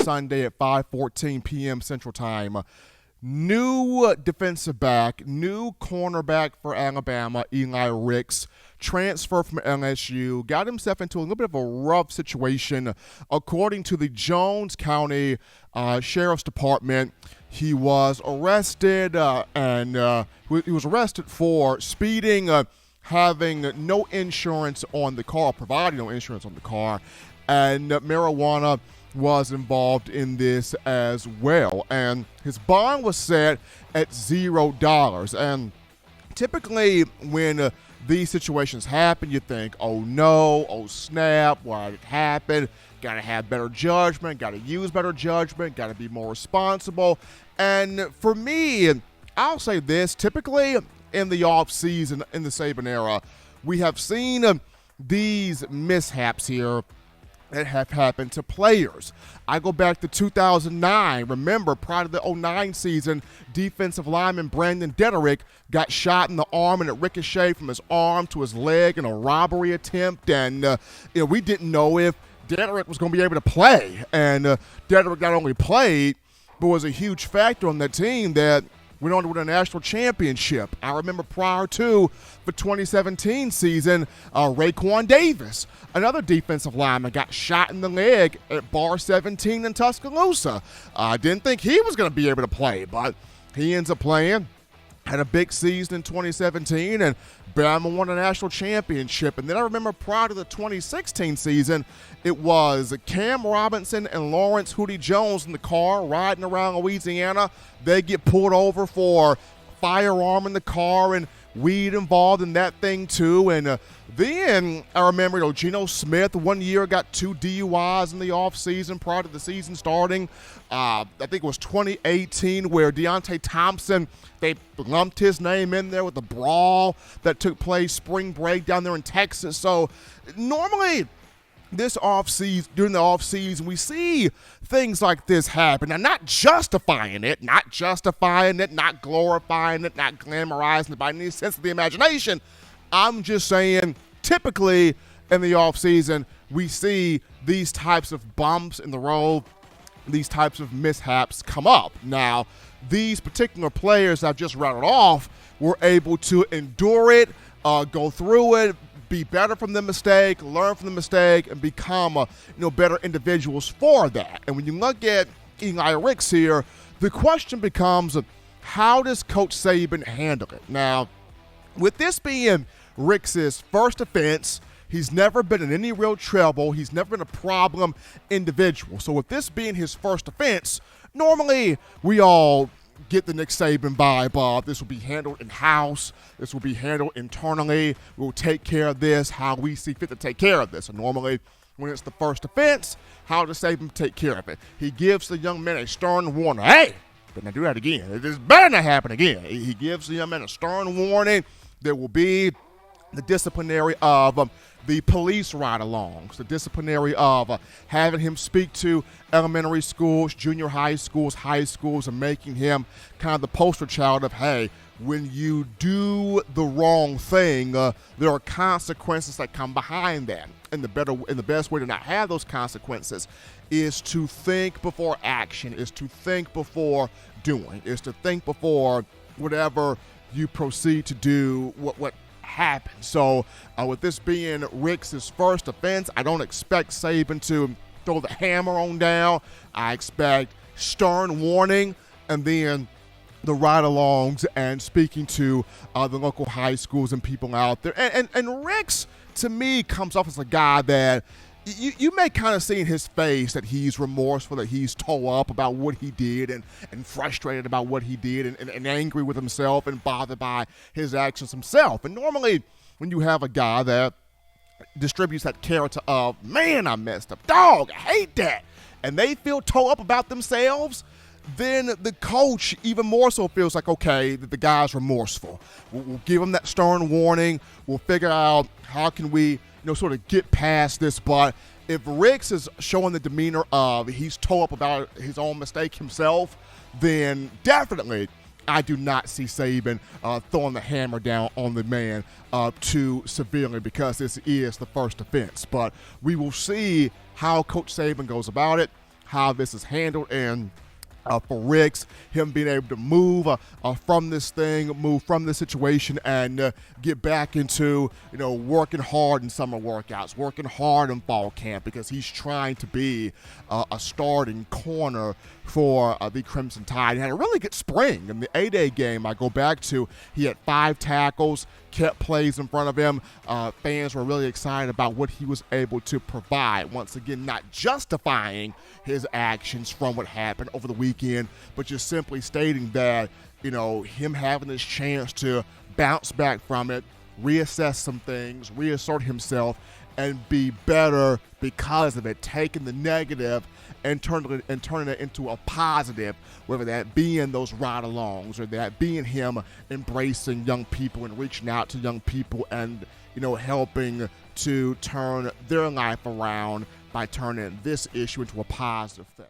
Sunday at 5:14 p.m. Central Time. New defensive back, new cornerback for Alabama, Eli Ricks, transfer from LSU, got himself into a little bit of a rough situation. According to the Jones County Sheriff's Department, he was arrested he was arrested for speeding, having no insurance on the car, providing no insurance on the car, and marijuana was involved in this as well. And his bond was set at $0. And typically when these situations happen, you think, oh no, oh snap, why did it happen? Got to have better judgment, got to use better judgment, got to be more responsible. And for me, I'll say this, typically in the offseason, in the Saban era, we have seen these mishaps here that have happened to players. I go back to 2009. Remember, prior to the 2009 season, defensive lineman Brandon Dederick got shot in the arm, and it ricocheted from his arm to his leg in a robbery attempt. And we didn't know if Dederick was going to be able to play. And Dederick not only played, but was a huge factor on that team that went on to win a national championship. I remember prior to the 2017 season, Raekwon Davis, another defensive lineman, got shot in the leg at Bar 17 in Tuscaloosa. I didn't think he was going to be able to play, but he ends up playing. Had a big season in 2017, and Bama won a national championship. And then I remember prior to the 2016 season, it was Cam Robinson and Lawrence Hootie Jones in the car riding around Louisiana. They get pulled over for firearm in the car and weed involved in that thing too. And then I remember, Geno Smith 1 year got 2 DUIs in the offseason prior to the season starting. I think it was 2018 where Deontay Thompson, they lumped his name in there with the brawl that took place spring break down there in Texas. So normally during the offseason, we see things like this happen. Now, not justifying it, not glorifying it, not glamorizing it by any sense of the imagination. I'm just saying, typically in the offseason, we see these types of bumps in the road, these types of mishaps come up. Now, these particular players I've just rattled off were able to endure it, go through it, be better from the mistake, learn from the mistake, and become better individuals for that. And when you look at Eli Ricks here, the question becomes, how does Coach Saban handle it? Now, with this being Ricks' first offense, he's never been in any real trouble. He's never been a problem individual. So with this being his first offense, normally we all get the Nick Saban vibe. This will be handled in-house. This will be handled internally. We'll take care of this how we see fit to take care of this. And normally, when it's the first offense, how does Saban take care of it? He gives the young man a stern warning. Hey, better not do that again. This better not happen again. He gives the young man a stern warning. There will be the disciplinary of the police ride-alongs, the disciplinary of having him speak to elementary schools, junior high schools, and making him kind of the poster child of, hey, when you do the wrong thing, there are consequences that come behind that. And the best way to not have those consequences is to think before action, is to think before doing, is to think before whatever you proceed to do, what happen. So with this being Ricks' first offense, I don't expect Saban to throw the hammer on down. I expect stern warning and then the ride-alongs and speaking to the local high schools and people out there. And Ricks, to me, comes off as a guy that you may kind of see in his face that he's remorseful, that he's toe up about what he did and frustrated about what he did and angry with himself and bothered by his actions himself. And normally when you have a guy that distributes that character of, man, I messed up, dog, I hate that, and they feel toe up about themselves, then the coach even more so feels like, okay, that the guy's remorseful. We'll give him that stern warning. We'll figure out how can we sort of get past this. But if Ricks is showing the demeanor of he's toe up about his own mistake himself, then definitely I do not see Saban throwing the hammer down on the man too severely, because this is the first offense. But we will see how Coach Saban goes about it. how this is handled. And for Ricks, him being able to move from this thing, move from this situation, and get back into, working hard in summer workouts, working hard in fall camp, because he's trying to be a starting corner for the Crimson Tide. He had a really good spring in the A-Day game. I go back to, he had 5 tackles, kept plays in front of him. Fans were really excited about what he was able to provide. Once again, not justifying his actions from what happened over the weekend, but just simply stating that, him having this chance to bounce back from it, reassess some things, reassert himself, and be better because of it, taking the negative and turning it into a positive, whether that being those ride-alongs or that being him embracing young people and reaching out to young people and, helping to turn their life around by turning this issue into a positive thing.